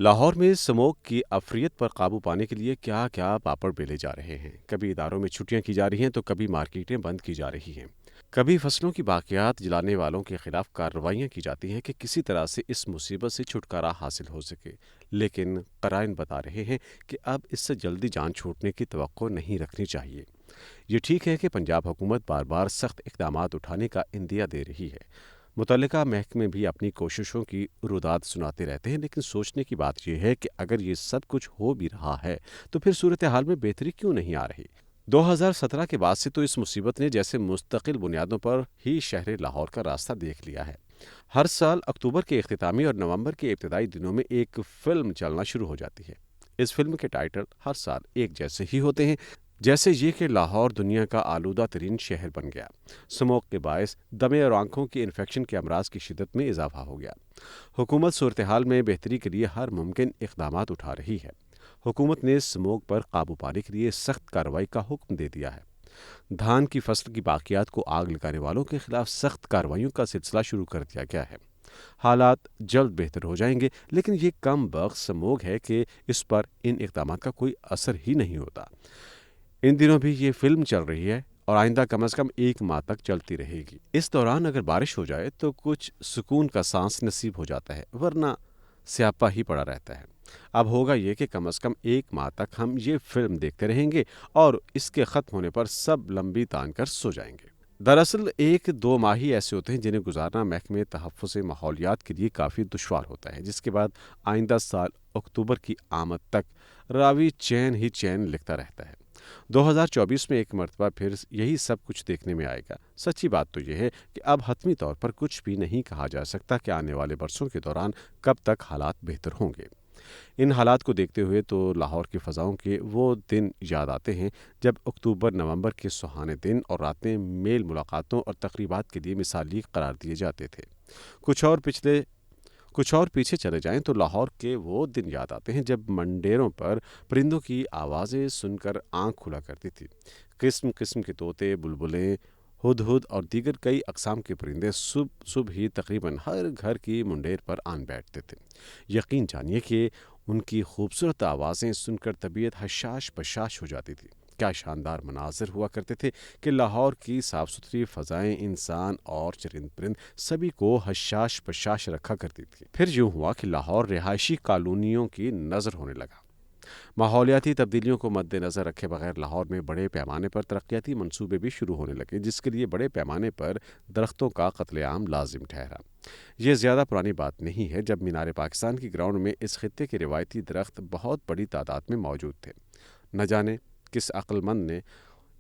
لاہور میں اسموگ کی افریت پر قابو پانے کے لیے کیا کیا پاپڑ بیلے جا رہے ہیں۔ کبھی اداروں میں چھٹیاں کی جا رہی ہیں تو کبھی مارکیٹیں بند کی جا رہی ہیں۔ کبھی فصلوں کی باقیات جلانے والوں کے خلاف کارروائیاں کی جاتی ہیں کہ کسی طرح سے اس مصیبت سے چھٹکارا حاصل ہو سکے، لیکن قرائن بتا رہے ہیں کہ اب اس سے جلدی جان چھوٹنے کی توقع نہیں رکھنی چاہیے۔ یہ ٹھیک ہے کہ پنجاب حکومت بار بار سخت اقدامات اٹھانے کا عندیہ دے رہی ہے، متعلقہ محکمے بھی اپنی کوششوں کی روداد سناتے رہتے ہیں، لیکن سوچنے کی بات یہ ہے کہ اگر یہ سب کچھ ہو بھی رہا ہے تو پھر صورتحال میں بہتری کیوں نہیں آ رہی؟ 2017 کے بعد سے تو اس مصیبت نے جیسے مستقل بنیادوں پر ہی شہر لاہور کا راستہ دیکھ لیا ہے۔ ہر سال اکتوبر کے اختتامی اور نومبر کے ابتدائی دنوں میں ایک فلم چلنا شروع ہو جاتی ہے۔ اس فلم کے ٹائٹل ہر سال ایک جیسے ہی ہوتے ہیں، جیسے یہ کہ لاہور دنیا کا آلودہ ترین شہر بن گیا، سموگ کے باعث دمے اور آنکھوں کے انفیکشن کے امراض کی شدت میں اضافہ ہو گیا۔ حکومت صورتحال میں بہتری کے لیے ہر ممکن اقدامات اٹھا رہی ہے۔ حکومت نے سموگ پر قابو پانے کے لیے سخت کارروائی کا حکم دے دیا ہے۔ دھان کی فصل کی باقیات کو آگ لگانے والوں کے خلاف سخت کارروائیوں کا سلسلہ شروع کر دیا گیا ہے۔ حالات جلد بہتر ہو جائیں گے، لیکن یہ کم بخت سموگ ہے کہ اس پر ان اقدامات کا کوئی اثر ہی نہیں ہوتا۔ ان دنوں بھی یہ فلم چل رہی ہے اور آئندہ کم از کم ایک ماہ تک چلتی رہے گی۔ اس دوران اگر بارش ہو جائے تو کچھ سکون کا سانس نصیب ہو جاتا ہے، ورنہ سیاپا ہی پڑا رہتا ہے۔ اب ہوگا یہ کہ کم از کم ایک ماہ تک ہم یہ فلم دیکھتے رہیں گے اور اس کے ختم ہونے پر سب لمبی تان کر سو جائیں گے۔ دراصل ایک دو ماہ ہی ایسے ہوتے ہیں جنہیں گزارنا محکمے تحفظ ماحولیات کے لیے کافی دشوار ہوتا ہے، جس کے بعد آئندہ سال اکتوبر کی آمد تک راوی چین ہی چین لکھتا رہتا ہے۔ 2024 میں ایک مرتبہ پھر یہی سب کچھ دیکھنے میں آئے گا۔ سچی بات تو یہ ہے کہ اب حتمی طور پر کچھ بھی نہیں کہا جا سکتا کہ آنے والے برسوں کے دوران کب تک حالات بہتر ہوں گے۔ ان حالات کو دیکھتے ہوئے تو لاہور کی فضاؤں کے وہ دن یاد آتے ہیں جب اکتوبر نومبر کے سہانے دن اور راتیں میل ملاقاتوں اور تقریبات کے لیے مثالی قرار دیے جاتے تھے۔ کچھ اور پیچھے چلے جائیں تو لاہور کے وہ دن یاد آتے ہیں جب منڈیروں پر پرندوں کی آوازیں سن کر آنکھ کھلا کرتی تھی۔ قسم قسم کے طوطے، بلبلیں، ہدہد اور دیگر کئی اقسام کے پرندے صبح صبح ہی تقریباً ہر گھر کی منڈیر پر آن بیٹھتے تھے۔ یقین جانیے کہ ان کی خوبصورت آوازیں سن کر طبیعت حشاش بشاش ہو جاتی تھی۔ کیا شاندار مناظر ہوا کرتے تھے کہ لاہور کی صاف ستھری فضائیں انسان اور چرند پرند سبھی کو حشاش بشاش رکھا کرتی تھی۔ پھر یوں ہوا کہ لاہور رہائشی کالونیوں کی نظر ہونے لگا۔ ماحولیاتی تبدیلیوں کو مد نظر رکھے بغیر لاہور میں بڑے پیمانے پر ترقیاتی منصوبے بھی شروع ہونے لگے، جس کے لیے بڑے پیمانے پر درختوں کا قتل عام لازم ٹھہرا۔ یہ زیادہ پرانی بات نہیں ہے جب مینار پاکستان کی گراؤنڈ میں اس خطے کے روایتی درخت بہت بڑی تعداد میں موجود تھے۔ نہ جانے کس عقل مند نے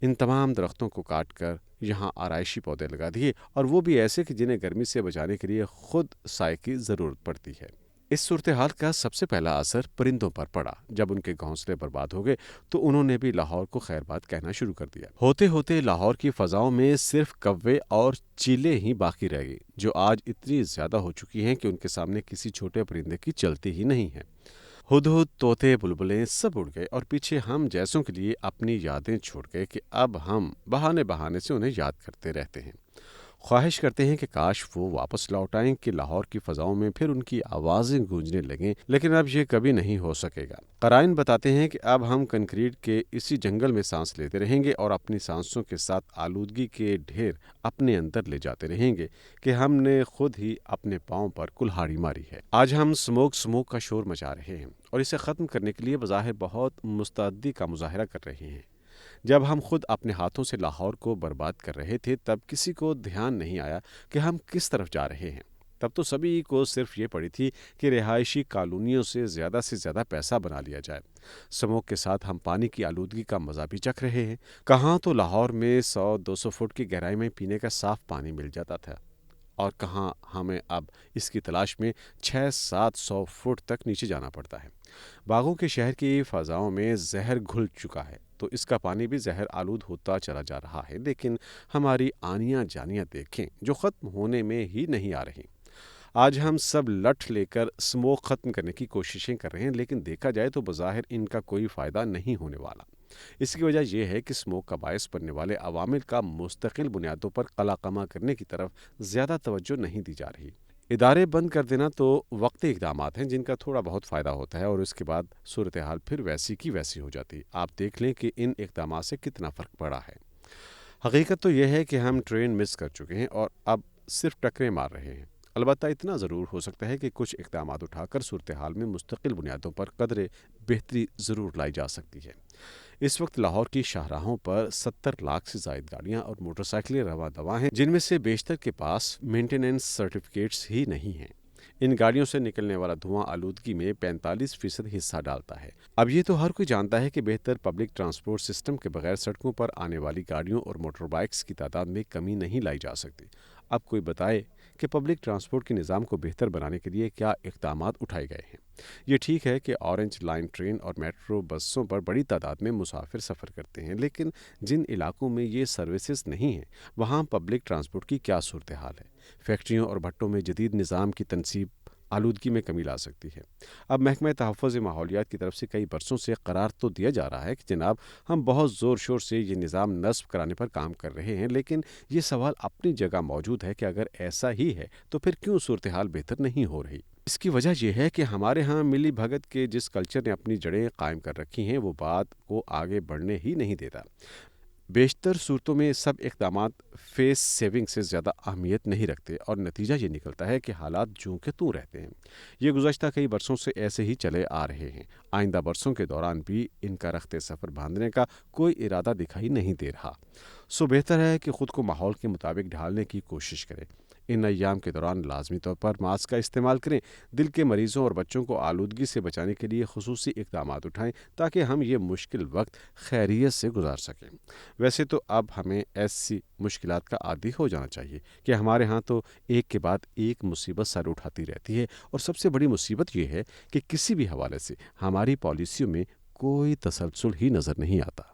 ان تمام درختوں کو کاٹ کر یہاں آرائشی پودے لگا دیے، اور وہ بھی ایسے کہ جنہیں گرمی سے بچانے کے لیے خود سائے کی ضرورت پڑتی ہے۔ اس صورتحال کا سب سے پہلا اثر پرندوں پر پڑا۔ جب ان کے گھونسلے برباد ہو گئے تو انہوں نے بھی لاہور کو خیر بات کہنا شروع کر دیا۔ ہوتے ہوتے لاہور کی فضاؤں میں صرف کوے اور چیلیں ہی باقی رہ گئی، جو آج اتنی زیادہ ہو چکی ہیں کہ ان کے سامنے کسی چھوٹے پرندے کی چلتی ہی نہیں ہے۔ ہدہد، طوطے، بلبلیں سب اڑ گئے اور پیچھے ہم جیسوں کے لیے اپنی یادیں چھوڑ گئے کہ اب ہم بہانے سے انہیں یاد کرتے رہتے ہیں۔ خواہش کرتے ہیں کہ کاش وہ واپس لوٹ آئیں کہ لاہور کی فضاؤں میں پھر ان کی آوازیں گونجنے لگیں، لیکن اب یہ کبھی نہیں ہو سکے گا۔ قرائن بتاتے ہیں کہ اب ہم کنکریٹ کے اسی جنگل میں سانس لیتے رہیں گے اور اپنی سانسوں کے ساتھ آلودگی کے ڈھیر اپنے اندر لے جاتے رہیں گے کہ ہم نے خود ہی اپنے پاؤں پر کلہاڑی ماری ہے۔ آج ہم سموگ کا شور مچا رہے ہیں اور اسے ختم کرنے کے لیے بظاہر بہت مستعدی کا مظاہرہ کر رہے ہیں۔ جب ہم خود اپنے ہاتھوں سے لاہور کو برباد کر رہے تھے تب کسی کو دھیان نہیں آیا کہ ہم کس طرف جا رہے ہیں۔ تب تو سبھی کو صرف یہ پڑی تھی کہ رہائشی کالونیوں سے زیادہ پیسہ بنا لیا جائے۔ سموگ کے ساتھ ہم پانی کی آلودگی کا مزہ بھی چکھ رہے ہیں۔ کہاں تو لاہور میں 100-200 فٹ کی گہرائی میں پینے کا صاف پانی مل جاتا تھا، اور کہاں ہمیں اب اس کی تلاش میں 600-700 فٹ تک نیچے جانا پڑتا ہے۔ باغوں کے شہر کی فضاؤں میں زہر گھل چکا ہے تو اس کا پانی بھی زہر آلود ہوتا چلا جا رہا ہے، لیکن ہماری آنیاں جانیاں دیکھیں جو ختم ہونے میں ہی نہیں آ رہی۔ آج ہم سب لٹھ لے کر سموگ ختم کرنے کی کوششیں کر رہے ہیں، لیکن دیکھا جائے تو بظاہر ان کا کوئی فائدہ نہیں ہونے والا۔ اس کی وجہ یہ ہے کہ سموگ کا باعث بننے والے عوامل کا مستقل بنیادوں پر قلع کما کرنے کی طرف زیادہ توجہ نہیں دی جا رہی۔ ادارے بند کر دینا تو وقتی اقدامات ہیں جن کا تھوڑا بہت فائدہ ہوتا ہے اور اس کے بعد صورتحال پھر ویسی کی ویسی ہو جاتی ہے۔ آپ دیکھ لیں کہ ان اقدامات سے کتنا فرق پڑا ہے۔ حقیقت تو یہ ہے کہ ہم ٹرین مس کر چکے ہیں اور اب صرف ٹکریں مار رہے ہیں۔ البتہ اتنا ضرور ہو سکتا ہے کہ کچھ اقدامات اٹھا کر صورتحال میں مستقل بنیادوں پر قدرے بہتری ضرور لائی جا سکتی ہے۔ اس وقت لاہور کی شاہراہوں پر 70 لاکھ سے زائد گاڑیاں اور موٹر سائیکلیں رواں دواں ہیں، جن میں سے بیشتر کے پاس مینٹیننس سرٹیفکیٹس ہی نہیں ہیں۔ ان گاڑیوں سے نکلنے والا دھواں آلودگی میں 45% حصہ ڈالتا ہے۔ اب یہ تو ہر کوئی جانتا ہے کہ بہتر پبلک ٹرانسپورٹ سسٹم کے بغیر سڑکوں پر آنے والی گاڑیوں اور موٹر بائکس کی تعداد میں کمی نہیں لائی جا سکتی۔ اب کوئی بتائے کہ پبلک ٹرانسپورٹ کے نظام کو بہتر بنانے کے لیے کیا اقدامات اٹھائے گئے ہیں۔ یہ ٹھیک ہے کہ اورنج لائن ٹرین اور میٹرو بسوں پر بڑی تعداد میں مسافر سفر کرتے ہیں، لیکن جن علاقوں میں یہ سروسز نہیں ہیں وہاں پبلک ٹرانسپورٹ کی کیا صورتحال ہے؟ فیکٹریوں اور بھٹوں میں جدید نظام کی تنصیب آلودگی میں کمی لا سکتی ہے۔ اب محکمہ تحفظ ماحولیات کی طرف سے کئی برسوں سے قرار تو دیا جا رہا ہے کہ جناب ہم بہت زور شور سے یہ نظام نصب کرانے پر کام کر رہے ہیں، لیکن یہ سوال اپنی جگہ موجود ہے کہ اگر ایسا ہی ہے تو پھر کیوں صورتحال بہتر نہیں ہو رہی؟ اس کی وجہ یہ ہے کہ ہمارے ہاں ملی بھگت کے جس کلچر نے اپنی جڑیں قائم کر رکھی ہیں وہ بات کو آگے بڑھنے ہی نہیں دیتا۔ بیشتر صورتوں میں سب اقدامات فیس سیونگ سے زیادہ اہمیت نہیں رکھتے اور نتیجہ یہ نکلتا ہے کہ حالات جوں کے توں رہتے ہیں۔ یہ گزشتہ کئی برسوں سے ایسے ہی چلے آ رہے ہیں۔ آئندہ برسوں کے دوران بھی ان کا رخت سفر باندھنے کا کوئی ارادہ دکھائی نہیں دے رہا۔ سو بہتر ہے کہ خود کو ماحول کے مطابق ڈھالنے کی کوشش کریں۔ ان ایام کے دوران لازمی طور پر ماسک کا استعمال کریں۔ دل کے مریضوں اور بچوں کو آلودگی سے بچانے کے لیے خصوصی اقدامات اٹھائیں تاکہ ہم یہ مشکل وقت خیریت سے گزار سکیں۔ ویسے تو اب ہمیں ایسی مشکلات کا عادی ہو جانا چاہیے کہ ہمارے ہاں تو ایک کے بعد ایک مصیبت سر اٹھاتی رہتی ہے، اور سب سے بڑی مصیبت یہ ہے کہ کسی بھی حوالے سے ہماری پالیسیوں میں کوئی تسلسل ہی نظر نہیں آتا۔